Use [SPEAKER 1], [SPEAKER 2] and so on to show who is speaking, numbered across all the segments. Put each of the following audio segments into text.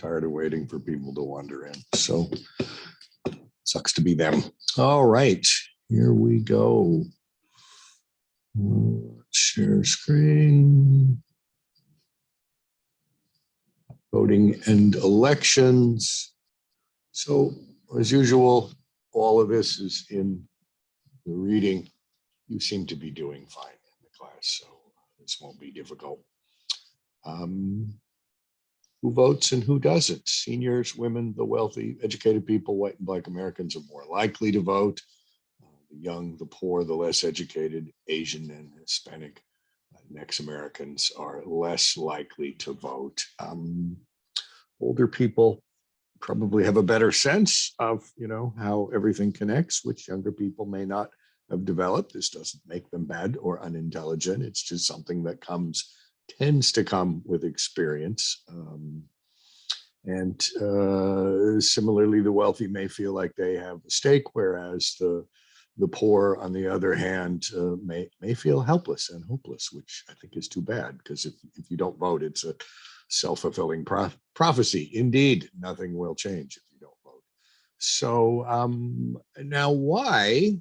[SPEAKER 1] tired of waiting for people to wander in. So sucks to be them. All right, here we go. Share screen. Voting and elections. So as usual, all of this is in the reading. You seem to be doing fine in the class, so this won't be difficult. Who votes and who doesn't? Seniors, women, the wealthy, educated people, white and black Americans are more likely to vote. The young, the poor, the less educated, Asian and Hispanic, Next Americans are less likely to vote. Older people probably have a better sense of, how everything connects, which younger people may not have developed. This doesn't make them bad or unintelligent. It's just something that tends to come with experience. Similarly, the wealthy may feel like they have a stake, whereas the poor, on the other hand, may feel helpless and hopeless, which I think is too bad, because if you don't vote, it's a self-fulfilling prophecy. Indeed, nothing will change if you don't vote. So now why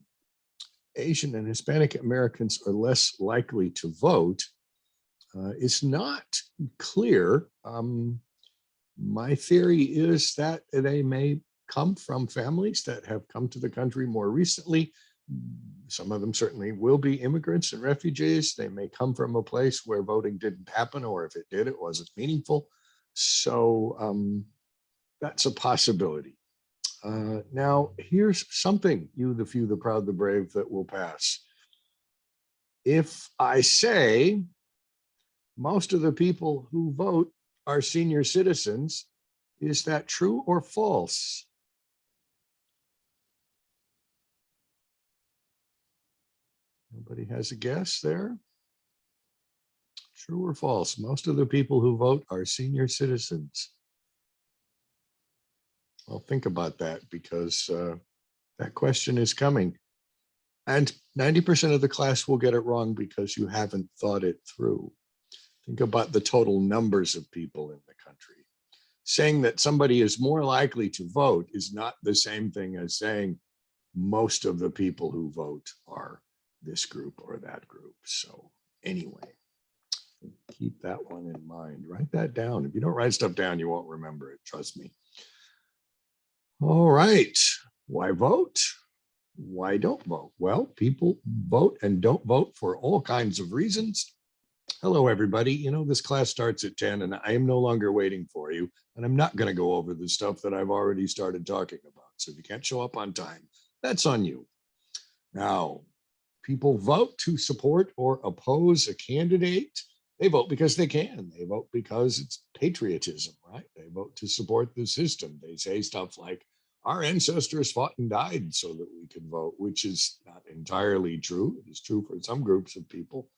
[SPEAKER 1] Asian and Hispanic Americans are less likely to vote is not clear. My theory is that they may come from families that have come to the country more recently. Some of them certainly will be immigrants and refugees. They may come from a place where voting didn't happen, or if it did, it wasn't meaningful. So that's a possibility. Now, here's something, you, the few, the proud, the brave, that will pass. If I say most of the people who vote are senior citizens, is that true or false? Nobody has a guess there? True or false? Most of the people who vote are senior citizens. Well, think about that, because that question is coming. And 90% of the class will get it wrong because you haven't thought it through. Think about the total numbers of people in the country. Saying that somebody is more likely to vote is not the same thing as saying most of the people who vote are this group or that group. So anyway, keep that one in mind. Write that down. If you don't write stuff down, you won't remember it. Trust me. All right. Why vote? Why don't vote? Well, people vote and don't vote for all kinds of reasons. Hello, everybody. This class starts at 10 and I am no longer waiting for you. And I'm not going to go over the stuff that I've already started talking about. So if you can't show up on time, that's on you. Now, people vote to support or oppose a candidate. They vote because they can. They vote because it's patriotism, right? They vote to support the system. They say stuff like, our ancestors fought and died so that we could vote, which is not entirely true. It is true for some groups of people.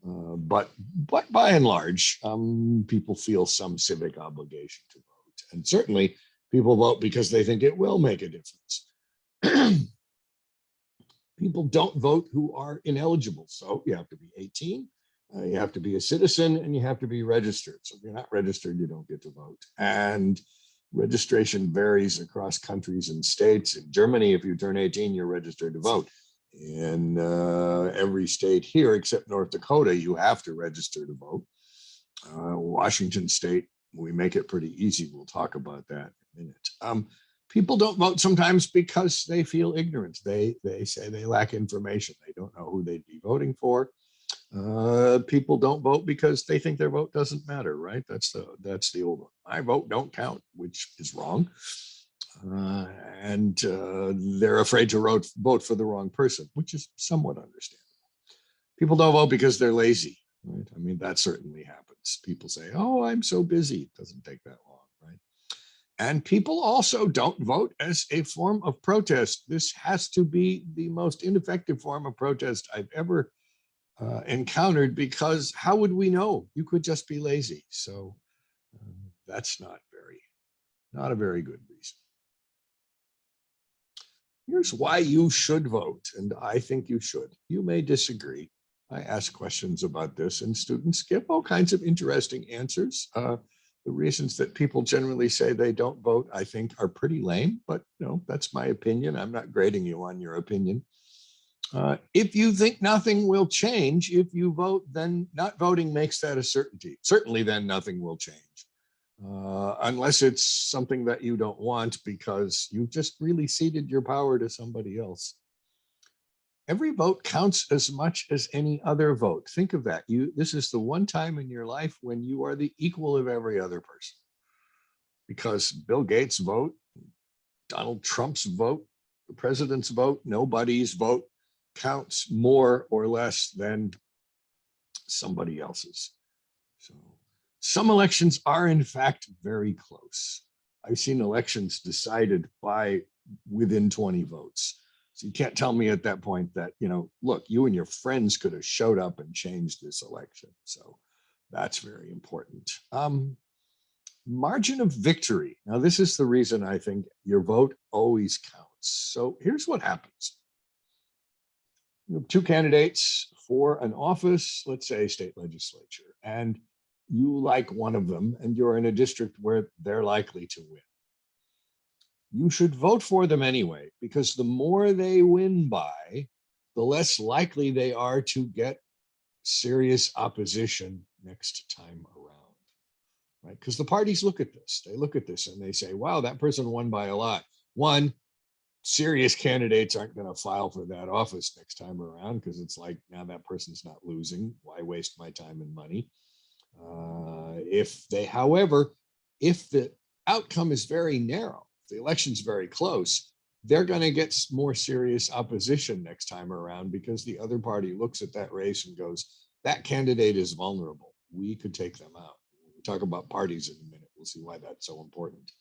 [SPEAKER 1] But by and large, people feel some civic obligation to vote. And certainly people vote because they think it will make a difference. People don't vote who are ineligible. So you have to be 18, you have to be a citizen, and you have to be registered. So if you're not registered, you don't get to vote. And registration varies across countries and states. In Germany, if you turn 18, you're registered to vote. In every state here, except North Dakota, you have to register to vote. Washington State, we make it pretty easy. We'll talk about that in a minute. People don't vote sometimes because they feel ignorant. They say they lack information. They don't know who they'd be voting for. People don't vote because they think their vote doesn't matter, right? That's the old one. My vote don't count, which is wrong. And they're afraid to vote for the wrong person, which is somewhat understandable. People don't vote because they're lazy, right? I mean, that certainly happens. People say, oh, I'm so busy. It doesn't take that long, right? And people also don't vote as a form of protest. This has to be the most ineffective form of protest I've ever encountered, because how would we know? You could just be lazy. So that's not a very good reason. Here's why you should vote, and I think you should. You may disagree. I ask questions about this, and students give all kinds of interesting answers. The reasons that people generally say they don't vote, I think, are pretty lame, but that's my opinion. I'm not grading you on your opinion. If you think nothing will change if you vote, then not voting makes that a certainty. Certainly, then nothing will change. Unless it's something that you don't want because you just really ceded your power to somebody else. Every vote counts as much as any other vote. Think of that. This is the one time in your life when you are the equal of every other person. Because Bill Gates' vote, Donald Trump's vote, the president's vote, nobody's vote counts more or less than somebody else's. So some elections are in fact very close. I've seen elections decided by within 20 votes. So you can't tell me at that point that, look, you and your friends could have showed up and changed this election. So that's very important. Margin of victory. Now, this is the reason I think your vote always counts. So here's what happens. You have two candidates for an office, let's say state legislature, and you like one of them and you're in a district where they're likely to win. You should vote for them anyway, because the more they win by, the less likely they are to get serious opposition next time around, right? Because the parties look at this, and they say, wow, that person won by a lot. One, serious candidates aren't going to file for that office next time around because it's like, now that person's not losing. Why waste my time and money? However, if the outcome is very narrow, the election's very close, they're going to get more serious opposition next time around because the other party looks at that race and goes, that candidate is vulnerable. We could take them out. We'll talk about parties in a minute. We'll see why that's so important.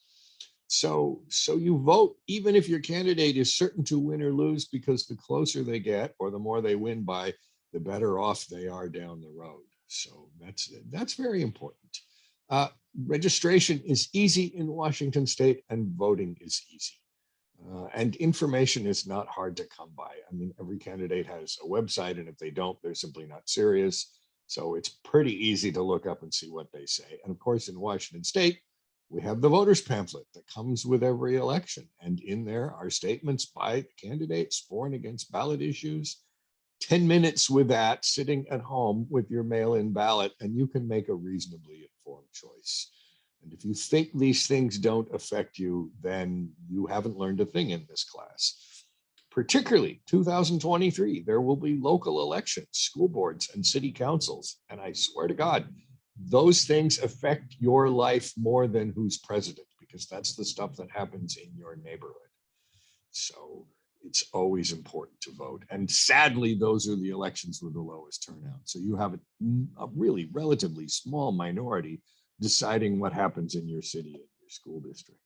[SPEAKER 1] So you vote even if your candidate is certain to win or lose, because the closer they get or the more they win by, the better off they are down the road. So that's very important. Registration is easy in Washington state and voting is easy. And information is not hard to come by. I mean, every candidate has a website, and if they don't, they're simply not serious. So it's pretty easy to look up and see what they say. And of course, in Washington state, we have the voters pamphlet that comes with every election. And in there are statements by candidates for and against ballot issues. 10 minutes with that, sitting at home with your mail-in ballot, and you can make a reasonably informed choice. And if you think these things don't affect you, then you haven't learned a thing in this class. Particularly 2023, there will be local elections, school boards, and city councils. And I swear to God, those things affect your life more than who's president, because that's the stuff that happens in your neighborhood. So it's always important to vote. And sadly, those are the elections with the lowest turnout. So you have a really relatively small minority deciding what happens in your city and your school district.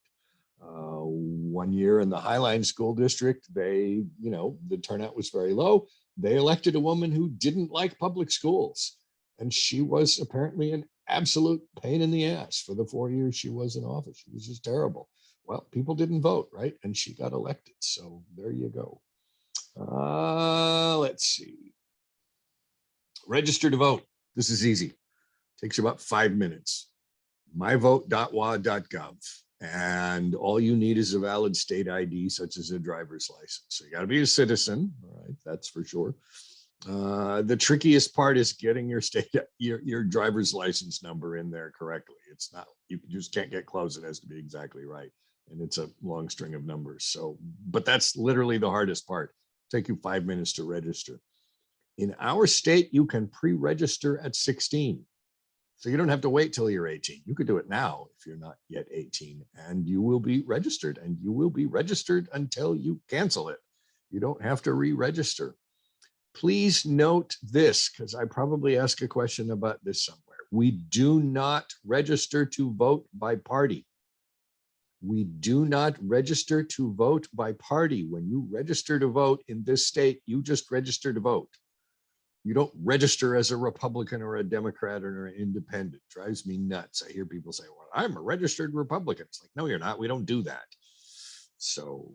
[SPEAKER 1] 1 year in the Highline School District, the turnout was very low. They elected a woman who didn't like public schools. And she was apparently an absolute pain in the ass for the 4 years she was in office. She was just terrible. Well, people didn't vote, right? And she got elected. So there you go. Let's see. Register to vote. This is easy. Takes you about 5 minutes. myvote.wa.gov. And all you need is a valid state ID, such as a driver's license. So you got to be a citizen, all right? That's for sure. The trickiest part is getting your driver's license number in there correctly. It's not, you just can't get close. It has to be exactly right. And it's a long string of numbers. So, but that's literally the hardest part. Take you 5 minutes to register. In our state, you can pre-register at 16. So you don't have to wait till you're 18. You could do it now if you're not yet 18, and you will be registered, and you will be registered until you cancel it. You don't have to re-register. Please note this, because I probably ask a question about this somewhere. We do not register to vote by party. We do not register to vote by party. When you register to vote in this state, you just register to vote. You don't register as a Republican or a Democrat or an independent. It drives me nuts. I hear people say, well, I'm a registered Republican. It's like, no, you're not. We don't do that. So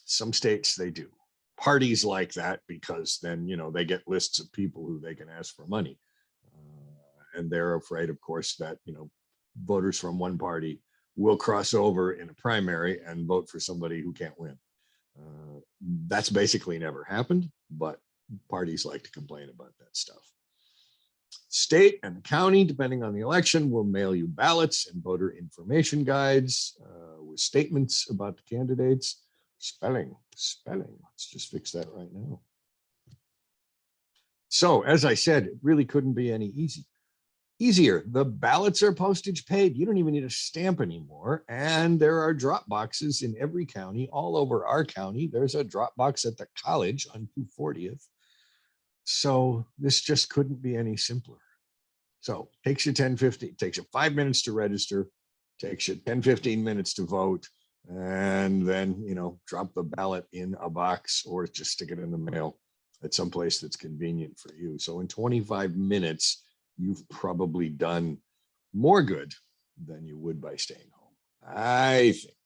[SPEAKER 1] some states, they do. Parties like that, because then, they get lists of people who they can ask for money. And they're afraid, of course, that, voters from one party will cross over in a primary and vote for somebody who can't win. That's basically never happened, but parties like to complain about that stuff. State and the county, depending on the election, will mail you ballots and voter information guides with statements about the candidates. Spelling. Let's just fix that right now. So, as I said, it really couldn't be any easier. The ballots are postage paid. You don't even need a stamp anymore. And there are drop boxes in every county. All over our county, there's a drop box at the college on 240th. So this just couldn't be any simpler. So takes you 10-15, takes you 5 minutes to register, takes you 10-15 minutes to vote, and then, drop the ballot in a box or just stick it in the mail at some place that's convenient for you. So in 25 minutes, you've probably done more good than you would by staying home, I think.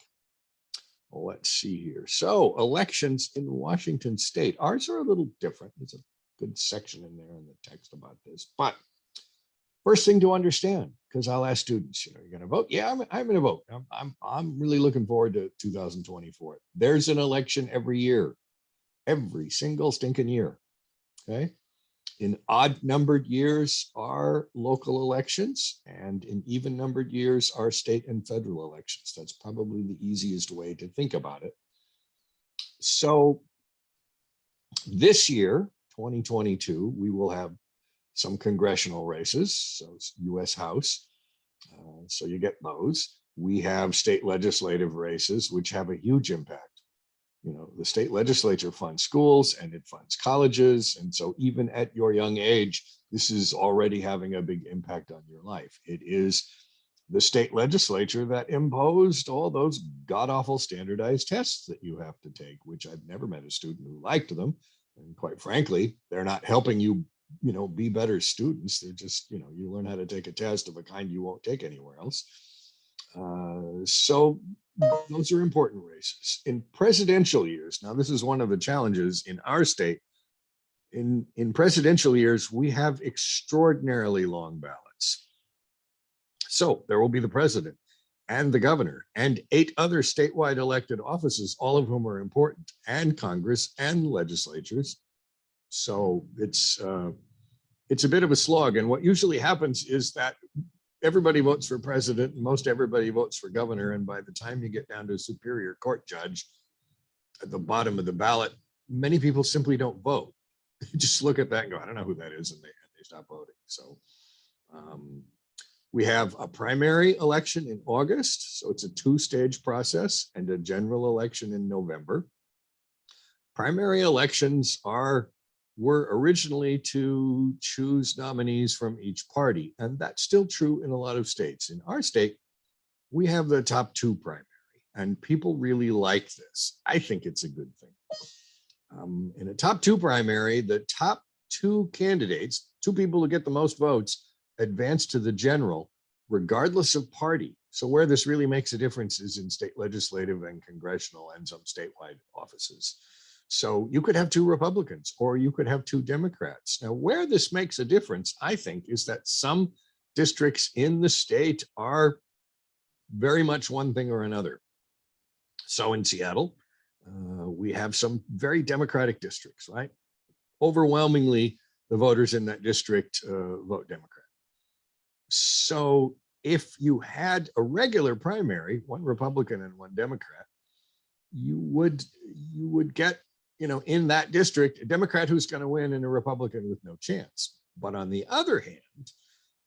[SPEAKER 1] Well, let's see here. So elections in Washington state, ours are a little different. There's a good section in there in the text about this, but first thing to understand, because I'll ask students, you're going to vote? Yeah, I'm going to vote. I'm really looking forward to 2024. There's an election every year, every single stinking year. Okay. In odd numbered years are local elections, and in even numbered years are state and federal elections. That's probably the easiest way to think about it. So this year, 2022, we will have some congressional races, so it's US House. So you get those. We have state legislative races, which have a huge impact. The state legislature funds schools and it funds colleges. And so even at your young age, this is already having a big impact on your life. It is the state legislature that imposed all those god-awful standardized tests that you have to take, which I've never met a student who liked them. And quite frankly, they're not helping you, be better students. They're just, you learn how to take a test of a kind you won't take anywhere else. So those are important races. In presidential years, now this is one of the challenges in our state. In presidential years, we have extraordinarily long ballots. So there will be the president and the governor and 8 other statewide elected offices, all of whom are important, and Congress and legislatures. So it's a bit of a slog. And what usually happens is that everybody votes for president, and most everybody votes for governor. And by the time you get down to a superior court judge at the bottom of the ballot, many people simply don't vote. You just look at that and go, I don't know who that is, and they stop voting. So we have a primary election in August. So it's a 2-stage process, and a general election in November. Primary elections were originally to choose nominees from each party. And that's still true in a lot of states. In our state, we have the top 2 primary, and people really like this. I think it's a good thing. In a top 2 primary, the top 2 candidates, 2 people who get the most votes, advance to the general, regardless of party. So where this really makes a difference is in state legislative and congressional and some statewide offices. So you could have 2 Republicans or you could have 2 Democrats. Now, where this makes a difference, I think, is that some districts in the state are very much one thing or another. So in Seattle, we have some very Democratic districts, right? Overwhelmingly, the voters in that district vote Democrat. So if you had a regular primary, 1 Republican and 1 Democrat, you would get, in that district, a Democrat who's going to win and a Republican with no chance. But on the other hand,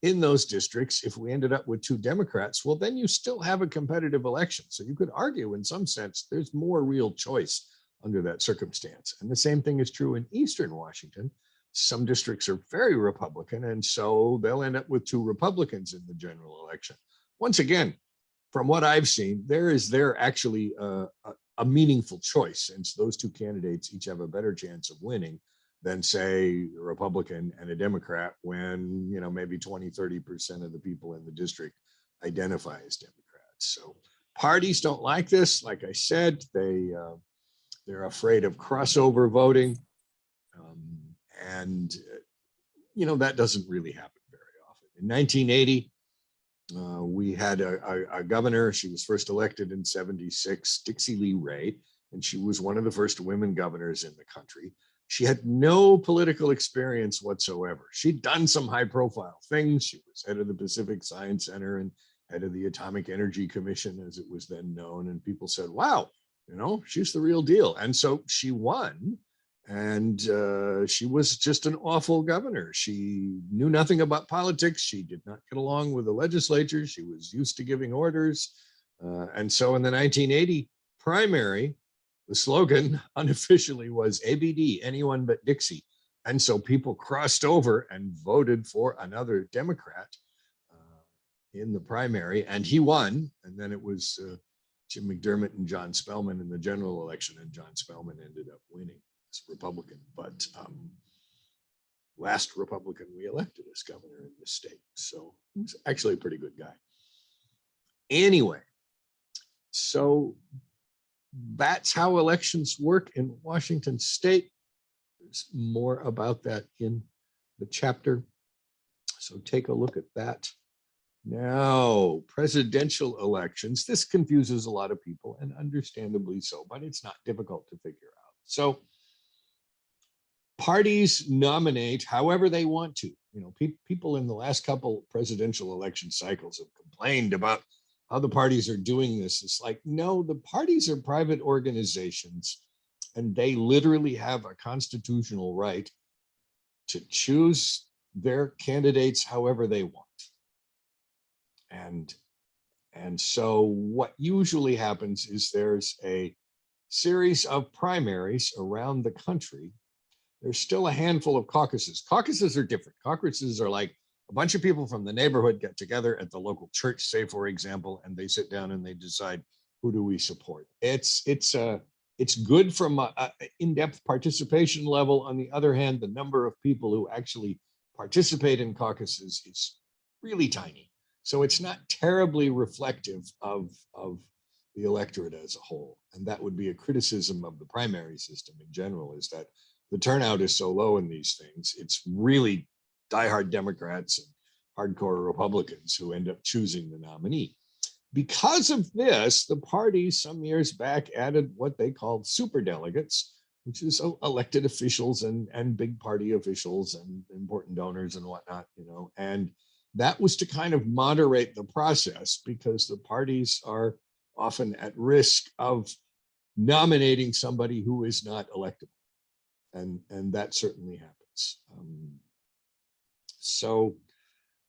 [SPEAKER 1] in those districts, if we ended up with 2 Democrats, well, then you still have a competitive election. So you could argue in some sense, there's more real choice under that circumstance. And the same thing is true in Eastern Washington. Some districts are very Republican, and so they'll end up with 2 Republicans in the general election. Once again, from what I've seen, there actually a meaningful choice, since those 2 candidates each have a better chance of winning than, say, a Republican and a Democrat, when maybe 20-30% of the people in the district identify as Democrats. So parties don't like this. Like I said, they're afraid of crossover voting, and that doesn't really happen very often. In 1980, We had a governor. She was first elected in '76, Dixie Lee Ray, and she was one of the first women governors in the country. She had no political experience whatsoever. She'd done some high profile things. She was head of the Pacific Science Center and head of the Atomic Energy Commission, as it was then known. And people said, wow, she's the real deal. And so she won. And she was just an awful governor. She knew nothing about politics. She did not get along with the legislature. She was used to giving orders. And so in the 1980 primary, the slogan unofficially was ABD, anyone but Dixie. And so people crossed over and voted for another Democrat in the primary, and he won. And then it was Jim McDermott and John Spellman in the general election, and John Spellman ended up winning as a Republican, but last Republican we elected as governor in this state. So he was actually a pretty good guy. Anyway, so that's how elections work in Washington state. There's more about that in the chapter. So take a look at that. Now, presidential elections. This confuses a lot of people, and understandably so, but it's not difficult to figure out. So parties nominate however they want to. People in the last couple presidential election cycles have complained about how the parties are doing this. It's like, no, the parties are private organizations, and they literally have a constitutional right to choose their candidates however they want. And so what usually happens is there's a series of primaries around the country. There's still a handful of caucuses. Caucuses are different. Caucuses are like a bunch of people from the neighborhood get together at the local church, say, for example, and they sit down and they decide, who do we support? It's good from an in-depth participation level. On the other hand, the number of people who actually participate in caucuses is really tiny. So it's not terribly reflective of the electorate as a whole. And that would be a criticism of the primary system in general, is that the turnout is so low in these things. It's really diehard Democrats and hardcore Republicans who end up choosing the nominee. Because of this, the parties some years back added what they called superdelegates, which is elected officials and big party officials and important donors and whatnot, and that was to kind of moderate the process, because the parties are often at risk of nominating somebody who is not electable. And that certainly happens.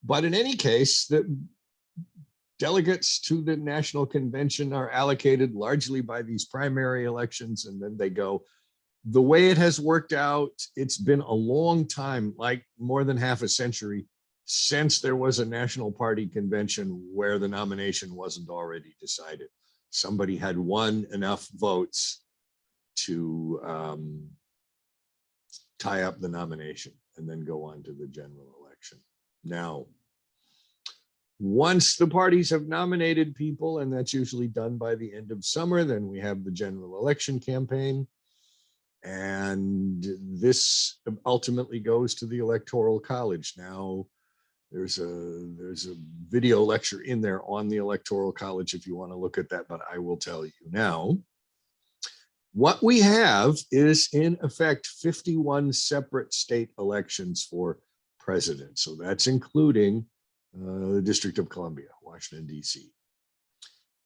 [SPEAKER 1] But in any case, the delegates to the National Convention are allocated largely by these primary elections, and then they go. The way it has worked out, it's been a long time, like more than half a century, since there was a national party convention where the nomination wasn't already decided. Somebody had won enough votes to tie up the nomination and then go on to the general election. Now, once the parties have nominated people, and that's usually done by the end of summer, then we have the general election campaign. And this ultimately goes to the Electoral College. Now, there's a video lecture in there on the Electoral College if you want to look at that, but I will tell you now. What we have is, in effect, 51 separate state elections for president. So that's including the District of Columbia, Washington, D.C.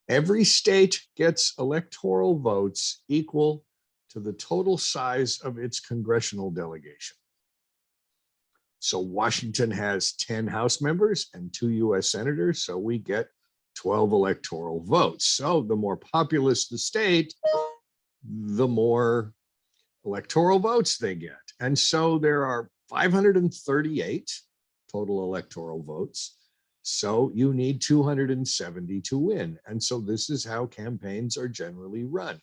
[SPEAKER 1] Every state gets electoral votes equal to the total size of its congressional delegation. So Washington has 10 House members and 2 U.S. senators, so we get 12 electoral votes. So the more populous the state, the more electoral votes they get. And so there are 538 total electoral votes. So you need 270 to win. And so this is how campaigns are generally run.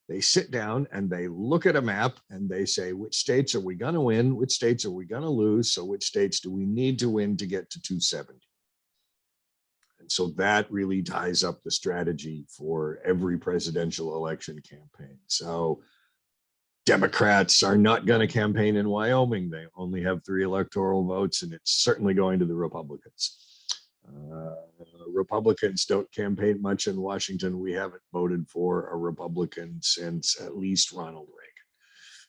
[SPEAKER 1] They sit down and they look at a map and they say, which states are we going to win? Which states are we going to lose? So which states do we need to win to get to 270? And so that really ties up the strategy for every presidential election campaign. So Democrats are not going to campaign in Wyoming. They only have 3 electoral votes, and it's certainly going to the Republicans. Republicans don't campaign much in Washington. We haven't voted for a Republican since at least Ronald Reagan.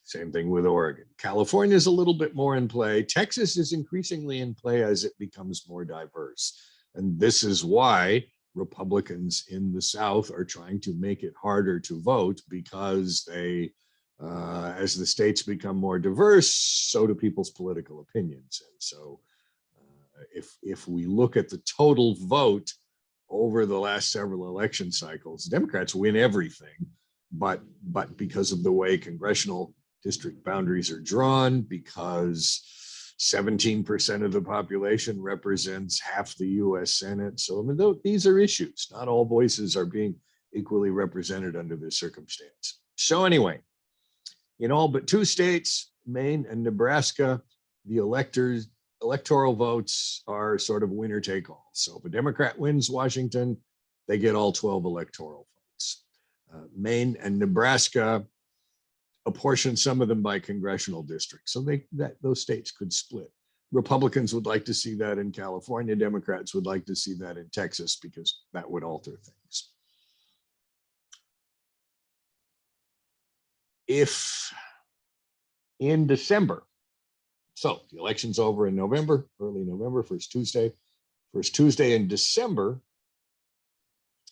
[SPEAKER 1] Same thing with Oregon. California is a little bit more in play. Texas is increasingly in play as it becomes more diverse. And this is why Republicans in the South are trying to make it harder to vote, because they, as the states become more diverse, so do people's political opinions. And so if we look at the total vote over the last several election cycles, Democrats win everything, but because of the way congressional district boundaries are drawn, because 17% of the population represents half the US Senate. So I mean, these are issues. Not all voices are being equally represented under this circumstance. So anyway, in all but 2 states, Maine and Nebraska, the electoral votes are sort of winner take all. So if a Democrat wins Washington, they get all 12 electoral votes. Maine and Nebraska apportion some of them by congressional districts, so those states could split. Republicans would like to see that in California. Democrats would like to see that in Texas, because that would alter things. If in December, so the election's over in November, early November, first Tuesday in December,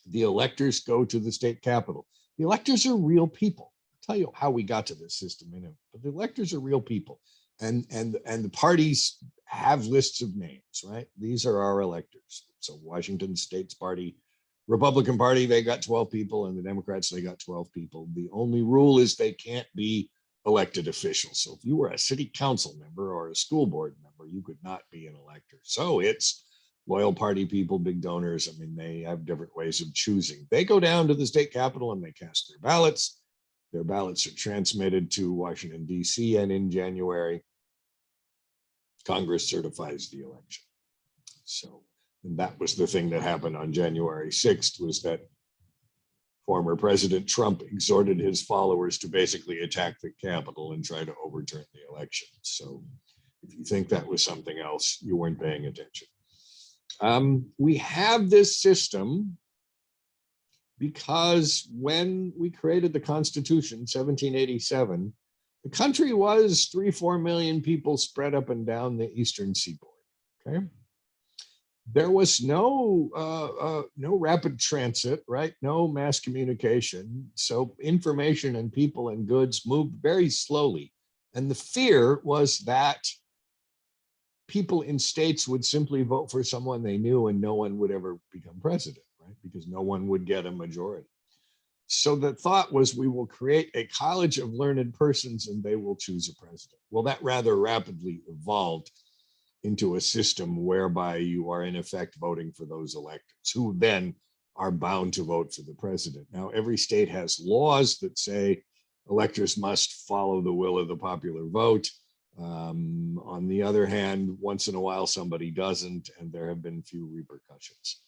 [SPEAKER 1] the electors go to the state capitol. The electors are real people. I'll tell you how we got to this system in it, but the electors are real people, and the parties have lists of names, right? These are our electors. So Washington State's party, Republican Party, they got 12 people, and the Democrats, they got 12 people. The only rule is they can't be elected officials. So if you were a city council member or a school board member, you could not be an elector. So it's loyal party people, big donors. I mean, they have different ways of choosing. They go down to the state capitol and they cast their ballots. Their ballots are transmitted to Washington, D.C., and in January, Congress certifies the election. So, and that was the thing that happened on January 6th, was that former President Trump exhorted his followers to basically attack the Capitol and try to overturn the election. So if you think that was something else, you weren't paying attention. We have this system because when we created the Constitution, 1787, the country was 3-4 million people spread up and down the eastern seaboard. Okay. There was no rapid transit, right? No mass communication. So information and people and goods moved very slowly. And the fear was that people in states would simply vote for someone they knew and no one would ever become president, right? Because no one would get a majority. So the thought was, we will create a college of learned persons and they will choose a president. Well, that rather rapidly evolved into a system whereby you are in effect voting for those electors, who then are bound to vote for the president. Now, every state has laws that say electors must follow the will of the popular vote. On the other hand, once in a while, somebody doesn't, and there have been few repercussions.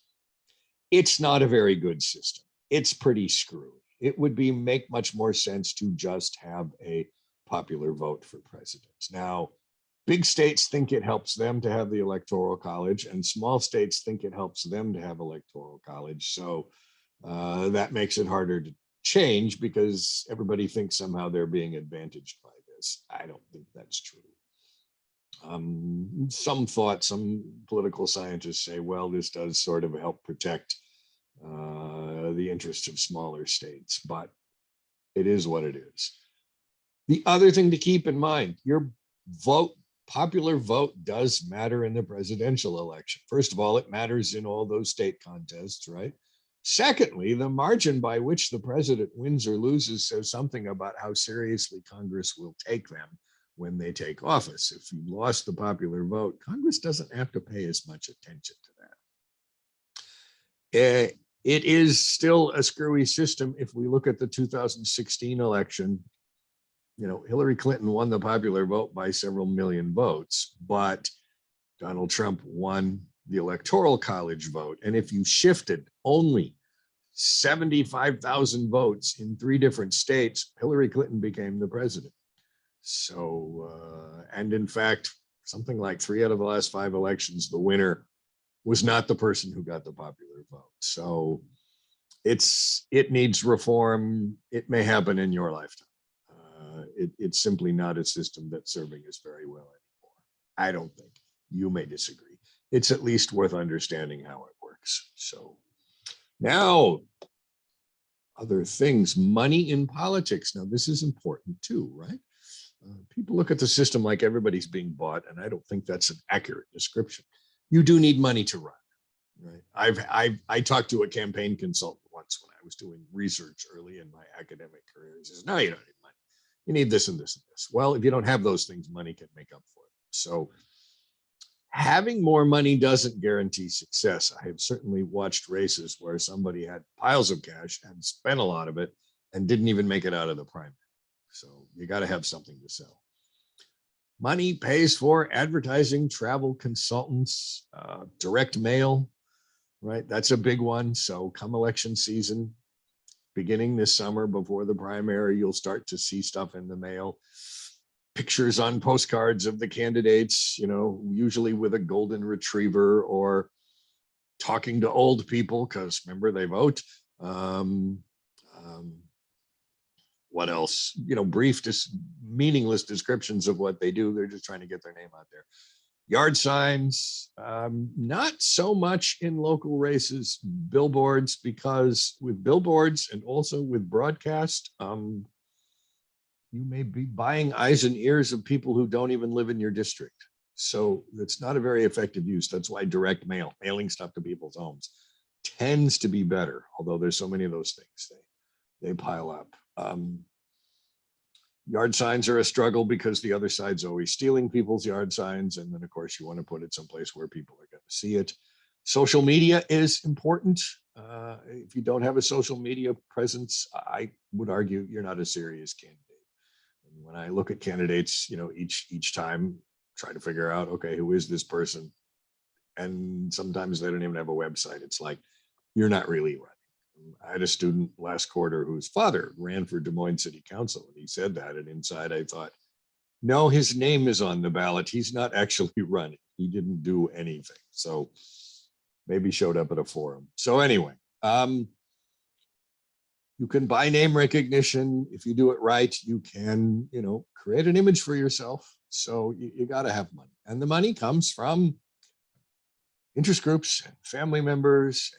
[SPEAKER 1] It's not a very good system. It's pretty screwy. It would make much more sense to just have a popular vote for presidents. Now, big states think it helps them to have the electoral college, and small states think it helps them to have electoral college. So that makes it harder to change, because everybody thinks somehow they're being advantaged by this. I don't think that's true. Some political scientists say, well, this does sort of help protect the interests of smaller states, but it is what it is. The other thing to keep in mind, your popular vote does matter in the presidential election. First of all, it matters in all those state contests, right? Secondly, the margin by which the president wins or loses says something about how seriously Congress will take them when they take office. If you lost the popular vote, Congress doesn't have to pay as much attention to that. It is still a screwy system. If we look at the 2016 election, Hillary Clinton won the popular vote by several million votes, but Donald Trump won the electoral college vote. And if you shifted only 75,000 votes in 3 different states, Hillary Clinton became the president. So, and in fact, something like 3 out of the last 5 elections, the winner was not the person who got the popular vote. So it needs reform. It may happen in your lifetime. It's simply not a system that's serving us very well anymore. I don't think. You may disagree. It's at least worth understanding how it works. So now, other things, money in politics. Now, this is important too, right? People look at the system like everybody's being bought, and I don't think that's an accurate description. You do need money to run, right? I talked to a campaign consultant once when I was doing research early in my academic career. He says, "No, you don't need money. You need this and this and this." Well, if you don't have those things, money can make up for it. So having more money doesn't guarantee success. I have certainly watched races where somebody had piles of cash and spent a lot of it and didn't even make it out of the primary. So you got to have something to sell. Money pays for advertising, travel, consultants, direct mail, right? That's a big one. So come election season, beginning this summer before the primary, you'll start to see stuff in the mail. Pictures on postcards of the candidates, usually with a golden retriever or talking to old people, because remember, they vote. What else? Brief, meaningless descriptions of what they do. They're just trying to get their name out there. Yard signs, not so much in local races. Billboards, because with billboards and also with broadcast, you may be buying eyes and ears of people who don't even live in your district. So it's not a very effective use. That's why direct mail, mailing stuff to people's homes, tends to be better. Although there's so many of those things, they pile up. Yard signs are a struggle because the other side's always stealing people's yard signs. And then, of course, you want to put it someplace where people are going to see it. Social media is important. If you don't have a social media presence, I would argue you're not a serious candidate. And when I look at candidates, each time try to figure out, okay, who is this person? And sometimes they don't even have a website. It's like, you're not really running. I had a student last quarter whose father ran for Des Moines City Council, and he said that, and inside I thought, no, his name is on the ballot. He's not actually running. He didn't do anything. So maybe showed up at a forum. So anyway, you can buy name recognition. If you do it right, you can, create an image for yourself. So you got to have money. And the money comes from interest groups, and family members,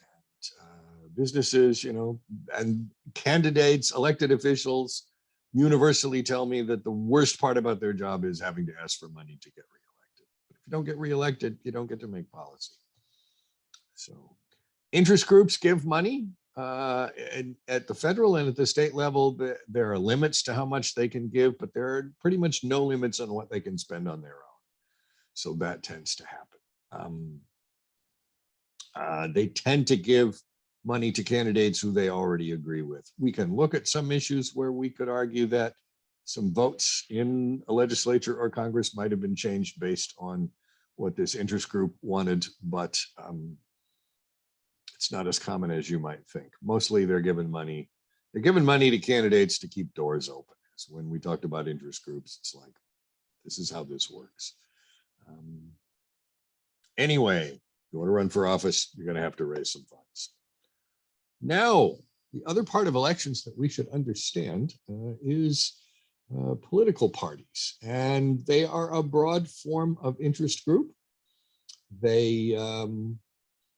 [SPEAKER 1] businesses, and candidates, elected officials universally tell me that the worst part about their job is having to ask for money to get reelected. But if you don't get reelected, you don't get to make policy. So interest groups give money and at the federal and at the state level. There are limits to how much they can give, but there are pretty much no limits on what they can spend on their own. So that tends to happen. They tend to give money to candidates who they already agree with. We can look at some issues where we could argue that some votes in a legislature or Congress might have been changed based on what this interest group wanted, but it's not as common as you might think. Mostly they're given money. They're giving money to candidates to keep doors open. So when we talked about interest groups, it's like, this is how this works. Anyway, if you want to run for office, you're going to have to raise some funds. Now, the other part of elections that we should understand is political parties. And they are a broad form of interest group. They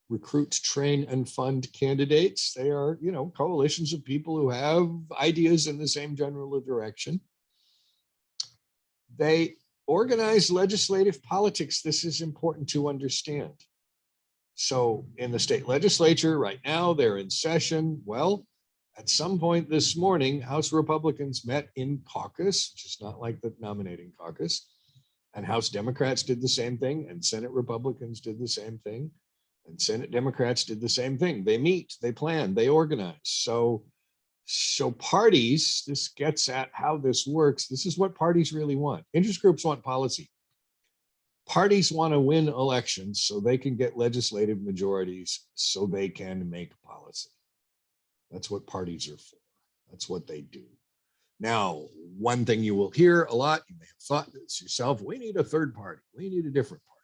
[SPEAKER 1] recruit, train, and fund candidates. They are, coalitions of people who have ideas in the same general direction. They organize legislative politics. This is important to understand. So in the state legislature right now, they're in session. Well, at some point this morning, House Republicans met in caucus, which is not like the nominating caucus, and House Democrats did the same thing, and Senate Republicans did the same thing, and Senate Democrats did the same thing. They meet, they plan, they organize. So parties, this gets at how this works. This is what parties really want. Interest groups want policy. Parties want to win elections so they can get legislative majorities so they can make policy. That's what parties are for. That's what they do. Now, one thing you will hear a lot, you may have thought this yourself, we need a third party. We need a different party.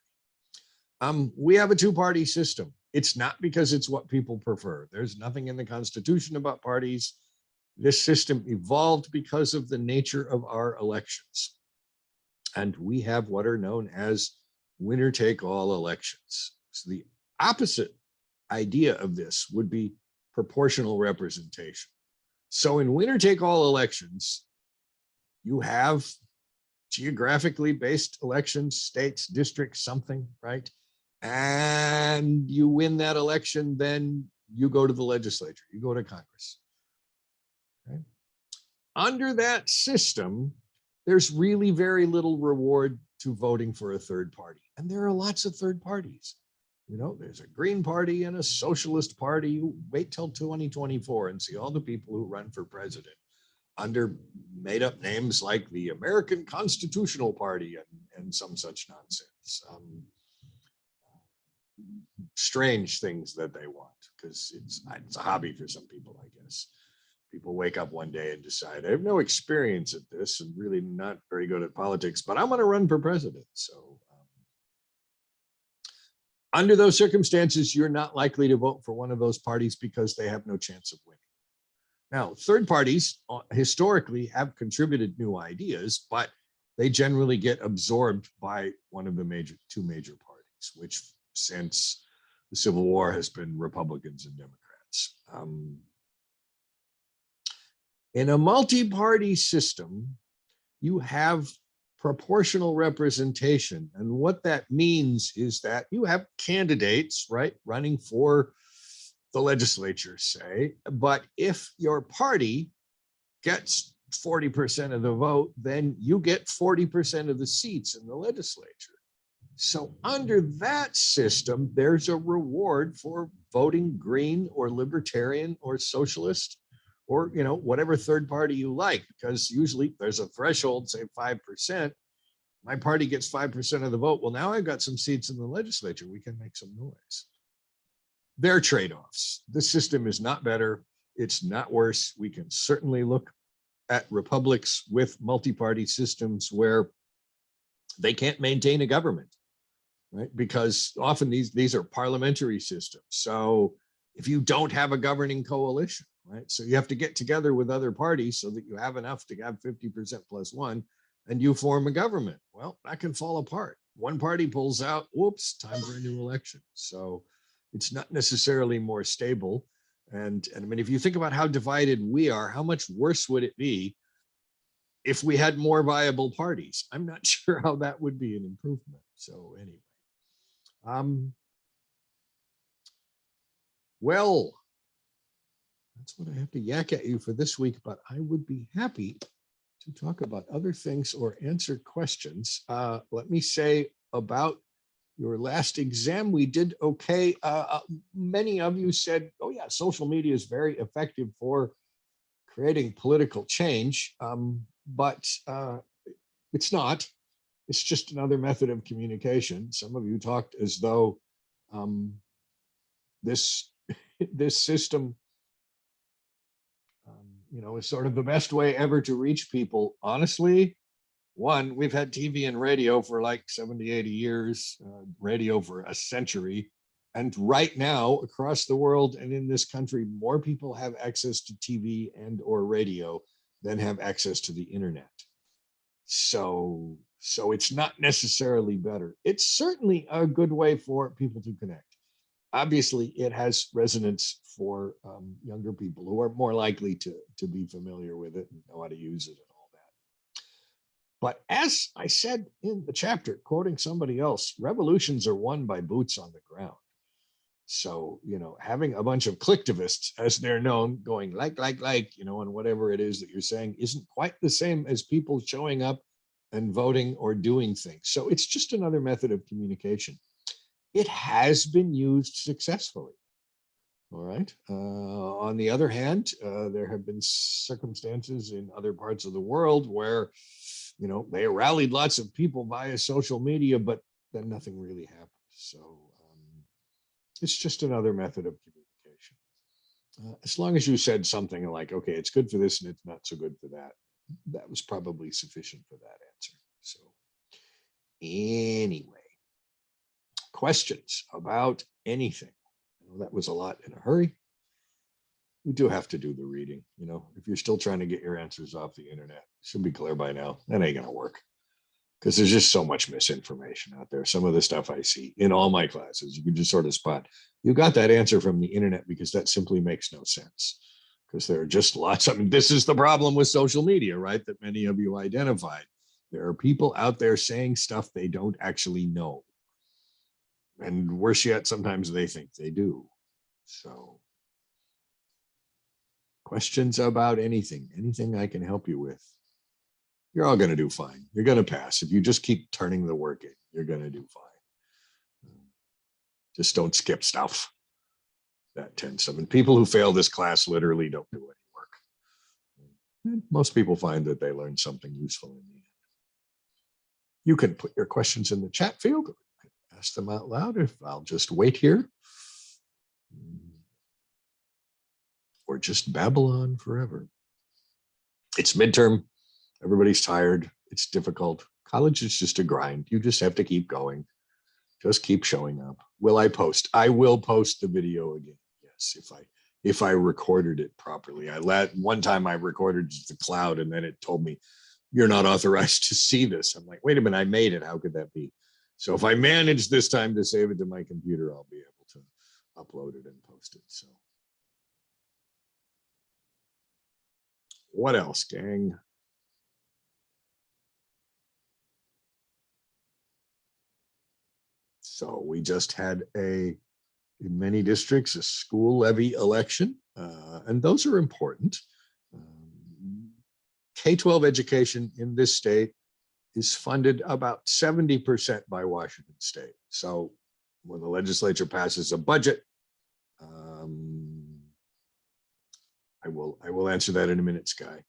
[SPEAKER 1] We have a two-party system. It's not because it's what people prefer. There's nothing in the Constitution about parties. This system evolved because of the nature of our elections. And we have what are known as winner-take-all elections. So the opposite idea of this would be proportional representation. So in winner-take-all elections, you have geographically based elections, states, districts, something, right? And you win that election, then you go to the legislature, you go to Congress. Okay? Under that system, there's really very little reward to voting for a third party. And there are lots of third parties. You know, there's a Green Party and a Socialist Party. You wait till 2024 and see all the people who run for president under made up names like the American Constitutional Party and some such nonsense. Strange things that they want, because it's a hobby for some people, I guess. People wake up one day and decide, I have no experience at this and really not very good at politics, but I'm going to run for president. So under those circumstances, you're not likely to vote for one of those parties because they have no chance of winning. Now, third parties historically have contributed new ideas, but they generally get absorbed by one of the two major parties, which since the Civil War has been Republicans and Democrats. In a multi-party system, you have proportional representation. And what that means is that you have candidates, right, running for the legislature, say, but if your party gets 40% of the vote, then you get 40% of the seats in the legislature. So under that system, there's a reward for voting Green or Libertarian or Socialist or, you know, whatever third party you like, because usually there's a threshold, say 5%. My party gets 5% of the vote. Well, now I've got some seats in the legislature. We can make some noise. There are trade-offs. The system is not better. It's not worse. We can certainly look at republics with multi-party systems where they can't maintain a government, right? Because often these are parliamentary systems. So if you don't have a governing coalition, right? So you have to get together with other parties so that you have enough to have 50% plus one, and you form a government. Well, that can fall apart. One party pulls out, whoops, time for a new election. So it's not necessarily more stable. And I mean, if you think about how divided we are, how much worse would it be if we had more viable parties? I'm not sure how that would be an improvement. So anyway, well, that's what I have to yak at you for this week, but I would be happy to talk about other things or answer questions. Let me say about your last exam, we did okay. Many of you said, oh yeah, social media is very effective for creating political change, but it's not. It's just another method of communication. Some of you talked as though this system you know, is sort of the best way ever to reach people. Honestly, one, we've had TV and radio for like 70, 80 years, radio for a century. And right now, across the world and in this country, more people have access to TV and or radio than have access to the internet. So it's not necessarily better. It's certainly a good way for people to connect. Obviously, it has resonance for younger people who are more likely to be familiar with it and know how to use it and all that. But as I said in the chapter, quoting somebody else, revolutions are won by boots on the ground. So, you know, having a bunch of clicktivists, as they're known, going like, you know, and whatever it is that you're saying isn't quite the same as people showing up and voting or doing things. So it's just another method of communication. It has been used successfully. All right. On the other hand, there have been circumstances in other parts of the world where, you know, they rallied lots of people via social media, but then nothing really happened. So it's just another method of communication. As long as you said something like, okay, it's good for this and it's not so good for that, that was probably sufficient for that answer. So anyway. questions about anything. I know that was a lot in a hurry. You do have to do the reading. If you're still trying to get your answers off the internet, it should be clear by now. That ain't going to work because there's just so much misinformation out there. Some of the stuff I see in all my classes, you can just sort of spot. You got that answer from the internet because that simply makes no sense. Because there are just lots. I mean, this is the problem with social media, right? That many of you identified. There are people out there saying stuff they don't actually know. And worse yet, sometimes they think they do. So questions about anything I can help you with. You're all going to do fine. You're going to pass. If you just keep turning the work in, you're going to do fine. Just don't skip stuff. That tends to. And people who fail this class literally don't do any work. And most people find that they learn something useful in the end. You can put your questions in the chat field, or you can ask them out loud. If I'll just wait here, or just babble on forever. It's midterm. Everybody's tired. It's difficult. College is just a grind. You just have to keep going. Just keep showing up. Will I post? I will post the video again. Yes, if I recorded it properly. One time I recorded the cloud and then it told me you're not authorized to see this. I'm like, wait a minute, I made it. How could that be? So if I manage this time to save it to my computer, I'll be able to upload it and post it. So what else, gang? So we just had in many districts, a school levy election, and those are important. K-12 education in this state is funded about 70% by Washington State. So when the legislature passes a budget, I will answer that in a minute, Sky.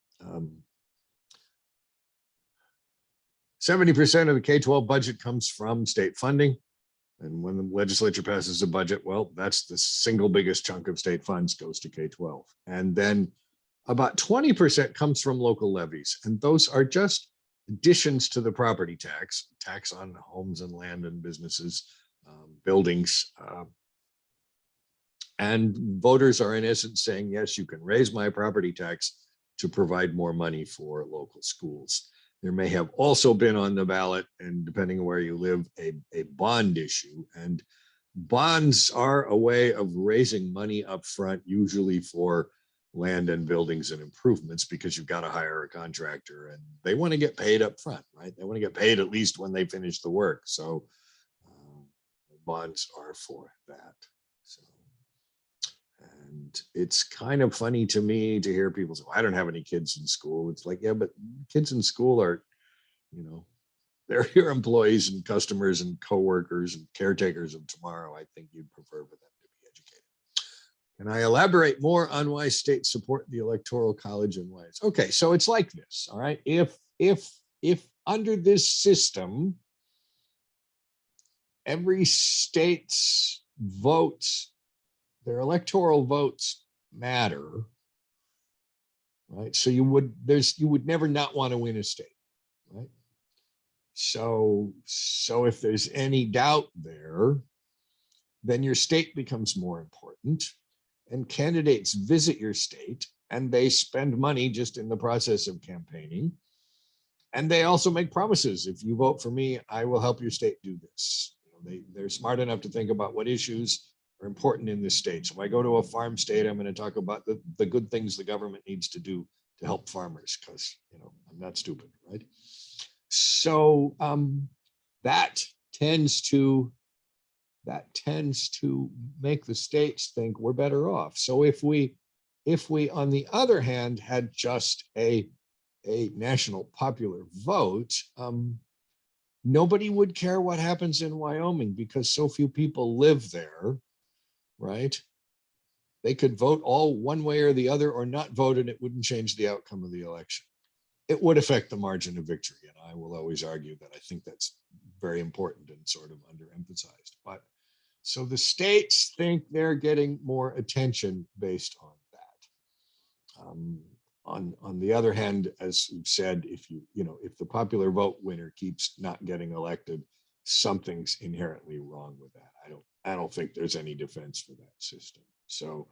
[SPEAKER 1] 70% of the K-12 budget comes from state funding. And when the legislature passes a budget, well, that's the single biggest chunk of state funds goes to K-12. And then about 20% comes from local levies. And those are just additions to the property tax on homes and land and businesses, buildings. And voters are in essence saying, yes, you can raise my property tax to provide more money for local schools. There may have also been on the ballot, and depending on where you live, a bond issue. And bonds are a way of raising money up front, usually for land and buildings and improvements, because you've got to hire a contractor and they want to get paid up front, right? They want to get paid at least when they finish the work. So bonds are for that. So, and it's kind of funny to me to hear people say, well, I don't have any kids in school. It's like, yeah, but kids in school are, they're your employees and customers and coworkers and caretakers of tomorrow. I think you'd prefer for them to be educated. Can I elaborate more on why states support the Electoral College and why it's okay? So it's like this, all right? If under this system, every state's votes, their electoral votes matter, right? So you would never not want to win a state, right? So if there's any doubt there, then your state becomes more important, and candidates visit your state and they spend money just in the process of campaigning. And they also make promises. If you vote for me, I will help your state do this. They're smart enough to think about what issues are important in this state. So if I go to a farm state, I'm going to talk about the good things the government needs to do to help farmers, because I'm not stupid, right? So that tends to make the states think we're better off. So if we on the other hand had just a national popular vote, nobody would care what happens in Wyoming because so few people live there, right? They could vote all one way or the other or not vote, and it wouldn't change the outcome of the election. It would affect the margin of victory. And I will always argue that I think that's very important and sort of underemphasized. But so the states think they're getting more attention based on that. On the other hand, as we've said, if the popular vote winner keeps not getting elected, something's inherently wrong with that. I don't think there's any defense for that system. So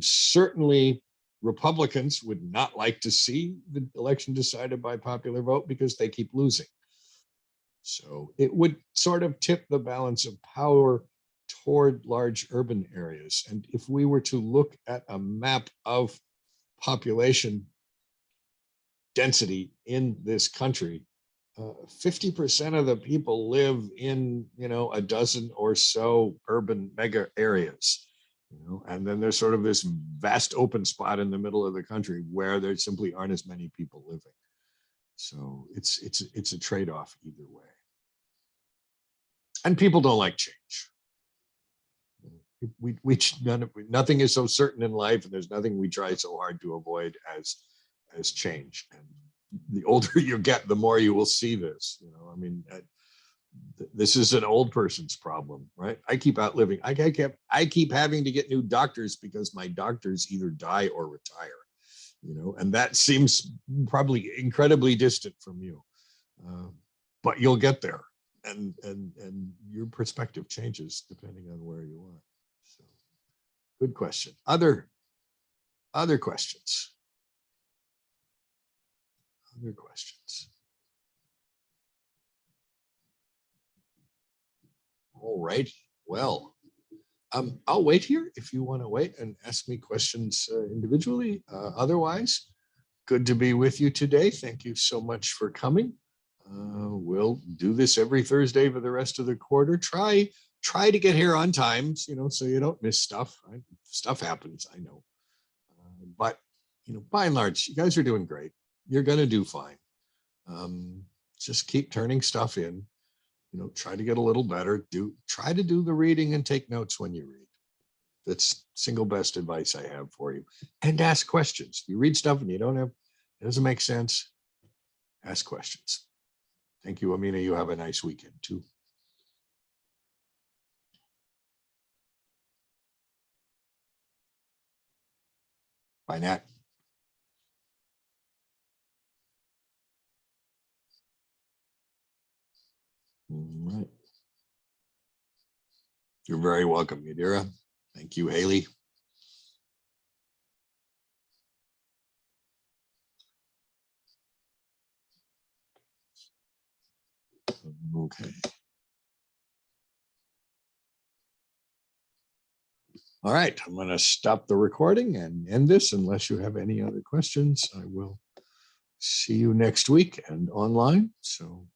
[SPEAKER 1] certainly Republicans would not like to see the election decided by popular vote because they keep losing. So it would sort of tip the balance of power toward large urban areas. And if we were to look at a map of population density in this country, 50% of the people live in, a dozen or so urban mega areas, and then there's sort of this vast open spot in the middle of the country where there simply aren't as many people living. So it's a trade-off either way. And people don't like change. Nothing is so certain in life, and there's nothing we try so hard to avoid as change. And the older you get, the more you will see this. This is an old person's problem, right? I keep outliving. I keep having to get new doctors because my doctors either die or retire. And that seems probably incredibly distant from you, but you'll get there, and your perspective changes depending on where you are. So, good question. Other questions. Other questions. All right. Well, I'll wait here if you want to wait and ask me questions individually. Otherwise, good to be with you today. Thank you so much for coming. We'll do this every Thursday for the rest of the quarter. Try to get here on time, so you don't miss stuff. Right? Stuff happens, I know. But by and large, you guys are doing great. You're going to do fine. Just keep turning stuff in. Try to get a little better. Try to do the reading and take notes when you read. That's single best advice I have for you. And ask questions. You read stuff and it doesn't make sense. Ask questions. Thank you, Amina. You have a nice weekend too. Bye, Nat. All right. You're very welcome, Yadira. Thank you, Haley. Okay. All right, I'm going to stop the recording and end this unless you have any other questions. I will see you next week and online. So